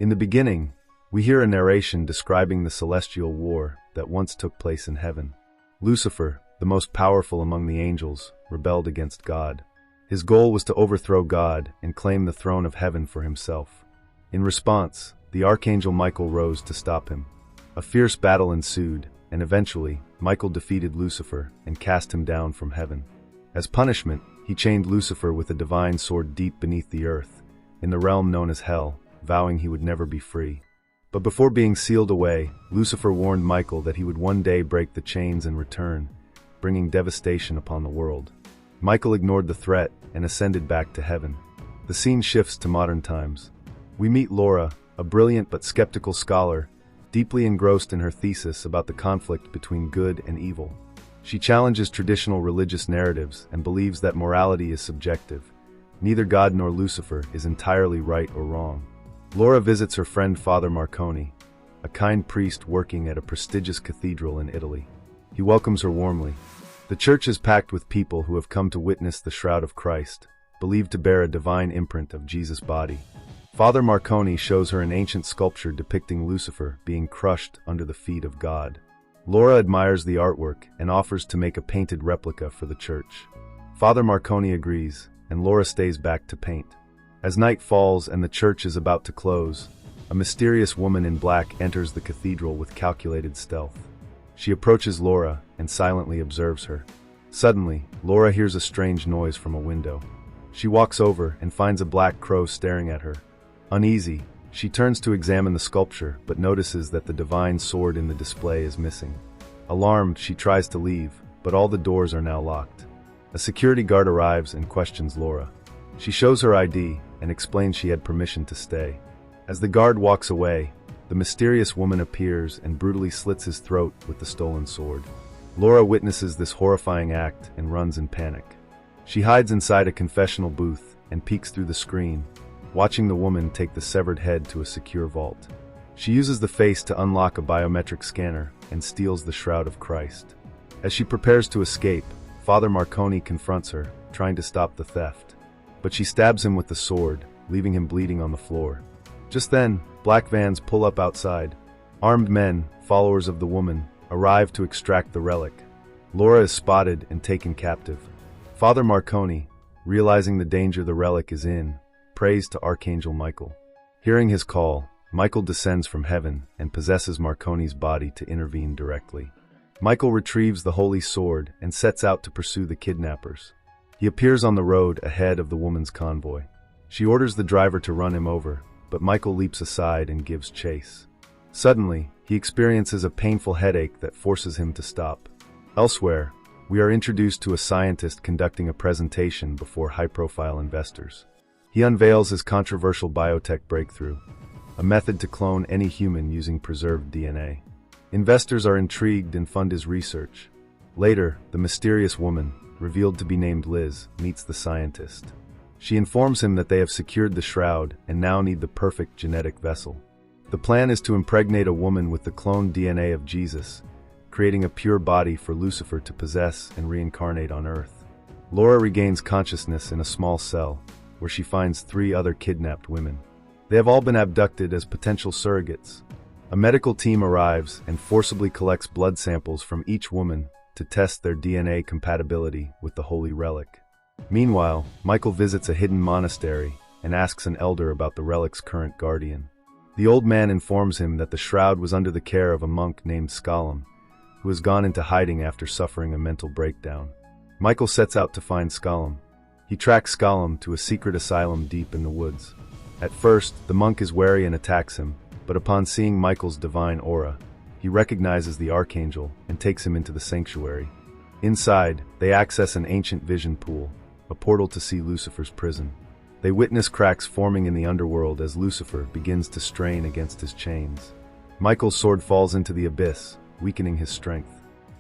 In the beginning, we hear a narration describing the celestial war that once took place in heaven. Lucifer, the most powerful among the angels, rebelled against God. His goal was to overthrow God and claim the throne of heaven for himself. In response, the archangel Michael rose to stop him. A fierce battle ensued, and eventually, Michael defeated Lucifer and cast him down from heaven. As punishment, he chained Lucifer with a divine sword deep beneath the earth, in the realm known as Hell, vowing he would never be free. But before being sealed away, Lucifer warned Michael that he would one day break the chains and return, bringing devastation upon the world. Michael ignored the threat and ascended back to heaven. The scene shifts to modern times. We meet Laura, a brilliant but skeptical scholar, deeply engrossed in her thesis about the conflict between good and evil. She challenges traditional religious narratives and believes that morality is subjective. Neither God nor Lucifer is entirely right or wrong. Laura visits her friend Father Marconi, a kind priest working at a prestigious cathedral in Italy. He welcomes her warmly. The church is packed with people who have come to witness the shroud of Christ, believed to bear a divine imprint of Jesus' body. Father Marconi shows her an ancient sculpture depicting Lucifer being crushed under the feet of God. Laura admires the artwork and offers to make a painted replica for the church. Father Marconi agrees, and Laura stays back to paint. As night falls and the church is about to close, a mysterious woman in black enters the cathedral with calculated stealth. She approaches Laura and silently observes her. Suddenly, Laura hears a strange noise from a window. She walks over and finds a black crow staring at her. Uneasy, she turns to examine the sculpture but notices that the divine sword in the display is missing. Alarmed, she tries to leave, but all the doors are now locked. A security guard arrives and questions Laura. She shows her ID and explains she had permission to stay. As the guard walks away, the mysterious woman appears and brutally slits his throat with the stolen sword. Laura witnesses this horrifying act and runs in panic. She hides inside a confessional booth and peeks through the screen, watching the woman take the severed head to a secure vault. She uses the face to unlock a biometric scanner and steals the shroud of Christ. As she prepares to escape, Father Marconi confronts her, trying to stop the theft. But she stabs him with the sword, leaving him bleeding on the floor. Just then, black vans pull up outside. Armed men, followers of the woman, arrive to extract the relic. Laura is spotted and taken captive. Father Marconi, realizing the danger the relic is in, prays to Archangel Michael. Hearing his call, Michael descends from heaven and possesses Marconi's body to intervene directly. Michael retrieves the holy sword and sets out to pursue the kidnappers. He appears on the road ahead of the woman's convoy. She orders the driver to run him over, but Michael leaps aside and gives chase. Suddenly, he experiences a painful headache that forces him to stop. Elsewhere, we are introduced to a scientist conducting a presentation before high-profile investors. He unveils his controversial biotech breakthrough, a method to clone any human using preserved DNA. Investors are intrigued and fund his research. Later, the mysterious woman, revealed to be named Liz, meets the scientist. She informs him that they have secured the shroud and now need the perfect genetic vessel. The plan is to impregnate a woman with the cloned DNA of Jesus, creating a pure body for Lucifer to possess and reincarnate on Earth. Laura regains consciousness in a small cell, where she finds 3 other kidnapped women. They have all been abducted as potential surrogates. A medical team arrives and forcibly collects blood samples from each woman to test their DNA compatibility with the holy relic. Meanwhile, Michael visits a hidden monastery and asks an elder about the relic's current guardian. The old man informs him that the shroud was under the care of a monk named Scalam, who has gone into hiding after suffering a mental breakdown. Michael sets out to find Scalam. He tracks Scalam to a secret asylum deep in the woods. At first, the monk is wary and attacks him, but upon seeing Michael's divine aura, he recognizes the archangel and takes him into the sanctuary. Inside, they access an ancient vision pool, a portal to see Lucifer's prison. They witness cracks forming in the underworld as Lucifer begins to strain against his chains. Michael's sword falls into the abyss, weakening his strength.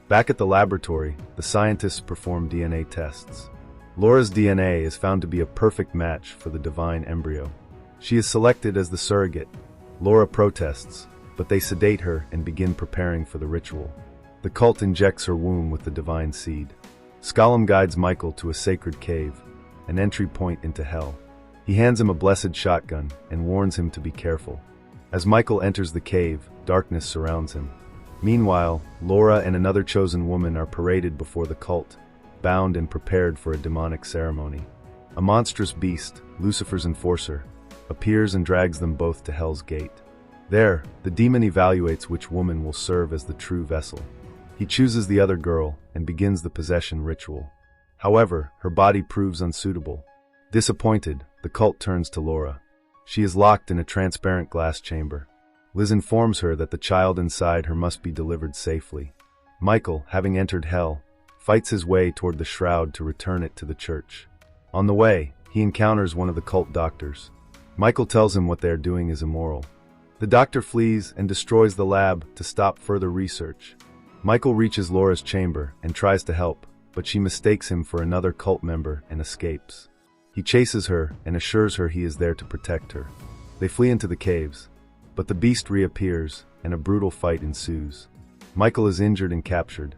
Back at the laboratory, the scientists perform DNA tests. Laura's DNA is found to be a perfect match for the divine embryo. She is selected as the surrogate. Laura protests, but they sedate her and begin preparing for the ritual. The cult injects her womb with the divine seed. Scalam guides Michael to a sacred cave, an entry point into hell. He hands him a blessed shotgun and warns him to be careful. As Michael enters the cave, darkness surrounds him. Meanwhile, Laura and another chosen woman are paraded before the cult, bound and prepared for a demonic ceremony. A monstrous beast, Lucifer's enforcer, appears and drags them both to Hell's Gate. There, the demon evaluates which woman will serve as the true vessel. He chooses the other girl and begins the possession ritual. However, her body proves unsuitable. Disappointed, the cult turns to Laura. She is locked in a transparent glass chamber. Liz informs her that the child inside her must be delivered safely. Michael, having entered Hell, fights his way toward the shroud to return it to the church. On the way, he encounters one of the cult doctors. Michael tells him what they are doing is immoral. The doctor flees and destroys the lab to stop further research. Michael reaches Laura's chamber and tries to help, but she mistakes him for another cult member and escapes. He chases her and assures her he is there to protect her. They flee into the caves, but the beast reappears and a brutal fight ensues. Michael is injured and captured.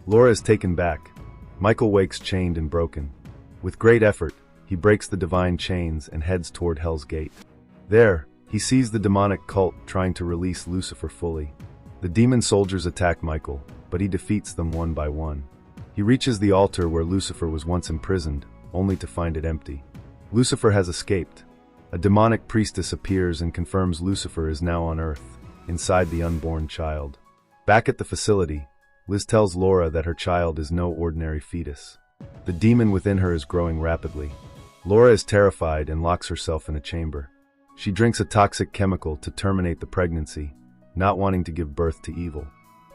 Laura is taken back. Michael wakes chained and broken. With great effort, he breaks the divine chains and heads toward Hell's Gate. There, he sees the demonic cult trying to release Lucifer fully. The demon soldiers attack Michael, but he defeats them one by one. He reaches the altar where Lucifer was once imprisoned, only to find it empty. Lucifer has escaped. A demonic priestess appears and confirms Lucifer is now on Earth, inside the unborn child. Back at the facility, Liz tells Laura that her child is no ordinary fetus. The demon within her is growing rapidly. Laura is terrified and locks herself in a chamber. She drinks a toxic chemical to terminate the pregnancy, not wanting to give birth to evil.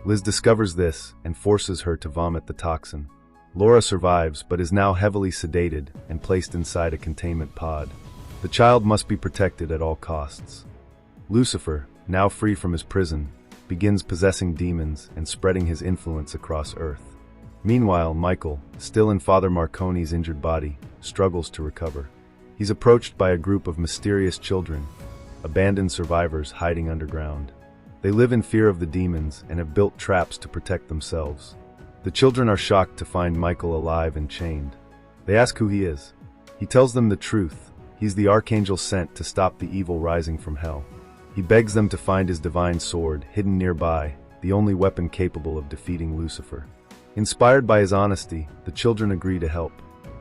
Liz discovers this and forces her to vomit the toxin. Laura survives but is now heavily sedated and placed inside a containment pod. The child must be protected at all costs. Lucifer, now free from his prison, begins possessing demons and spreading his influence across Earth. Meanwhile, Michael, still in Father Marconi's injured body, struggles to recover. He's approached by a group of mysterious children, abandoned survivors hiding underground. They live in fear of the demons and have built traps to protect themselves. The children are shocked to find Michael alive and chained. They ask who he is. He tells them the truth. He's the archangel sent to stop the evil rising from hell. He begs them to find his divine sword hidden nearby, the only weapon capable of defeating Lucifer. Inspired by his honesty, the children agree to help.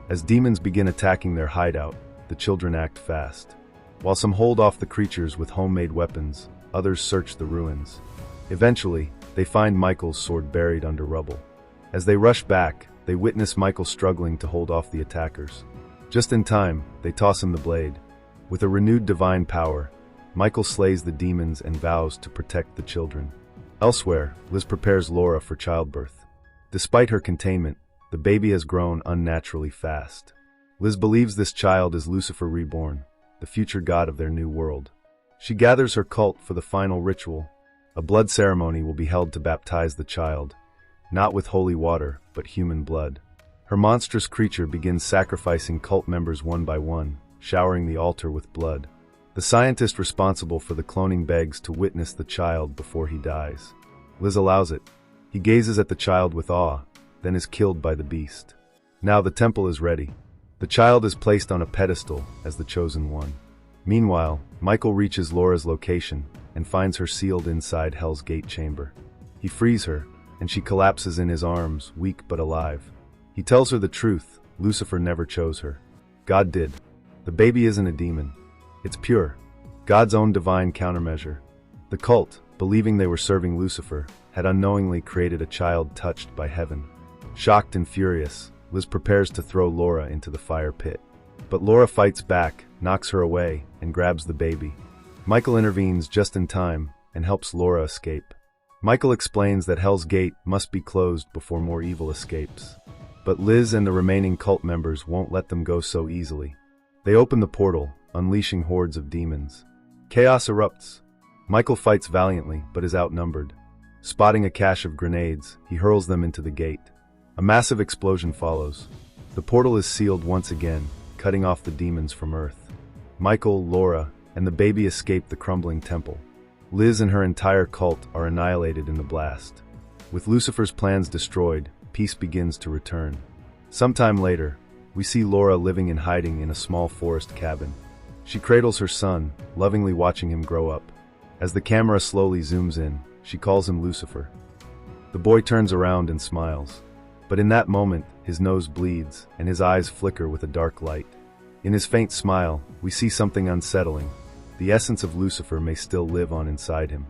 As demons begin attacking their hideout, the children act fast. While some hold off the creatures with homemade weapons, others search the ruins. Eventually, they find Michael's sword buried under rubble. As they rush back, they witness Michael struggling to hold off the attackers. Just in time, they toss him the blade. With a renewed divine power, Michael slays the demons and vows to protect the children. Elsewhere, Liz prepares Laura for childbirth. Despite her containment, the baby has grown unnaturally fast. Liz believes this child is Lucifer reborn, the future god of their new world. She gathers her cult for the final ritual. A blood ceremony will be held to baptize the child, not with holy water, but human blood. Her monstrous creature begins sacrificing cult members one by one, showering the altar with blood. The scientist responsible for the cloning begs to witness the child before he dies. Liz allows it. He gazes at the child with awe, then is killed by the beast. Now the temple is ready. The child is placed on a pedestal as the chosen one. Meanwhile, Michael reaches Laura's location and finds her sealed inside Hell's Gate chamber. He frees her, and she collapses in his arms, weak but alive. He tells her the truth. Lucifer never chose her. God did. The baby isn't a demon. It's pure. God's own divine countermeasure. The cult, believing they were serving Lucifer, had unknowingly created a child touched by heaven. Shocked and furious, Liz prepares to throw Laura into the fire pit. But Laura fights back, knocks her away, and grabs the baby. Michael intervenes just in time and helps Laura escape. Michael explains that Hell's Gate must be closed before more evil escapes. But Liz and the remaining cult members won't let them go so easily. They open the portal, unleashing hordes of demons. Chaos erupts. Michael fights valiantly, but is outnumbered. Spotting a cache of grenades, he hurls them into the gate. A massive explosion follows. The portal is sealed once again, cutting off the demons from Earth. Michael, Laura, and the baby escape the crumbling temple. Liz and her entire cult are annihilated in the blast. With Lucifer's plans destroyed, peace begins to return. Sometime later, we see Laura living in hiding in a small forest cabin. She cradles her son, lovingly watching him grow up. As the camera slowly zooms in, she calls him Lucifer. The boy turns around and smiles. But in that moment, his nose bleeds, and his eyes flicker with a dark light. In his faint smile, we see something unsettling. The essence of Lucifer may still live on inside him.